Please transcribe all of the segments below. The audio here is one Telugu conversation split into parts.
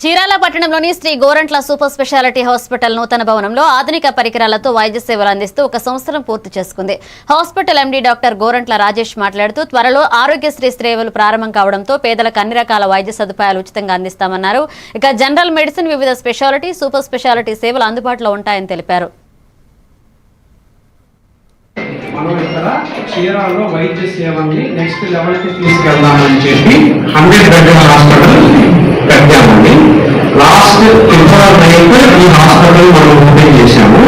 చీరాల పట్టణంలోని Sri Gorantla super speciality hospital నూతన భవనంలో ఆధునిక పరికరాలతో వైద్య సేవలు అందిస్తూ ఒక సంవత్సరం పూర్తి చేసుకుంది. Hospital MD doctor Gorantla Rajesh మాట్లాడుతూ త్వరలో ఆరోగ్యశ్రీ సేవలు ప్రారంభం కావడంతో పేదలకు అన్ని రకాల వైద్య సదుపాయాలు ఉచితంగా అందిస్తామన్నారు. ఇక జనరల్ మెడిసిన్, వివిధ స్పెషాలిటీ, సూపర్ స్పెషాలిటీ సేవలు అందుబాటులో ఉంటాయని తెలిపారు. మనం ఇక్కడ చీరాల్లో వైద్య సేవల్ని నెక్స్ట్ లెవెల్కి తీసుకెళ్దామని చెప్పి 100 బెడ్ హాస్పిటల్ పెట్టామండి. లాస్ట్ ఫిబ్రవరి ఈ హాస్పిటల్ మనం ఓపెన్ చేశాము.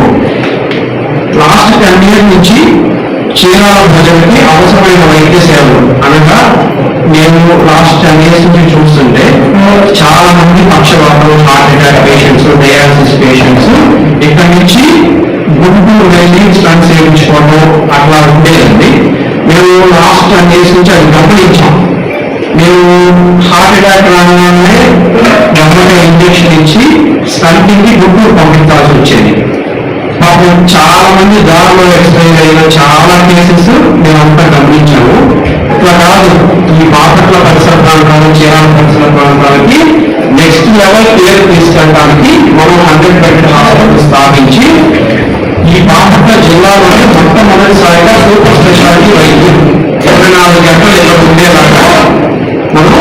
లాస్ట్ 10 years నుంచి చీరాల ప్రజలకి అవసరమైన వైద్య సేవలు అనగా నేను లాస్ట్ 10 years నుంచి చూస్తుంటే చాలా మంది పక్షవాతం, heart attack patients, dialysis patients ఇక్కడ నుంచి గుంటూరు వెళ్ళి స్టంట్ చేయించుకోవడం అట్లా ఉండేదండి. మేము లాస్ట్ 10 years నుంచి అది గమనించాం. మేము హార్ట్ అటాక్ రాగానే గవర్నమెంట్ ఇంజక్షన్ ఇచ్చి స్టంటింగ్కి గుంటూరు పంపించాల్సి వచ్చేది. పాపం చాలా మంది దారిలో ఎక్స్పైర్ అయిన చాలా కేసెస్ మేమంతా గమనించాము. ఇట్లా కాదు, ఈ బాపట్ల పరిసర ప్రాంతాలు, చీరాల పరిసర ప్రాంతాలకి నెక్స్ట్ లెవెల్ కేర్ తీసుకెళ్ళడానికి మనం 100 బెడ్ హాస్పిటల్ స్థాపించి ఈ బాపట్ల జిల్లాలోనే మొట్టమొదటిసారిగా సూపర్ స్పెషాలిటీ వైద్యం 24 గంటలు ఇలా ఉండేలాగా మనం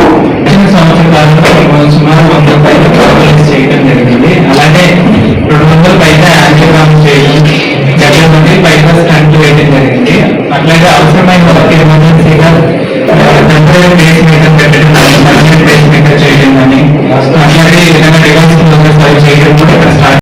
సంవత్సరాలు సుమారు 100 పైన చేయడం జరిగింది. అలాగే 200 పైన యాంజియోగ్రామ్స్ చేయడం, 70 మంది పైన స్టంట్ వేయడం జరిగింది. అట్లాగే అవసరమైన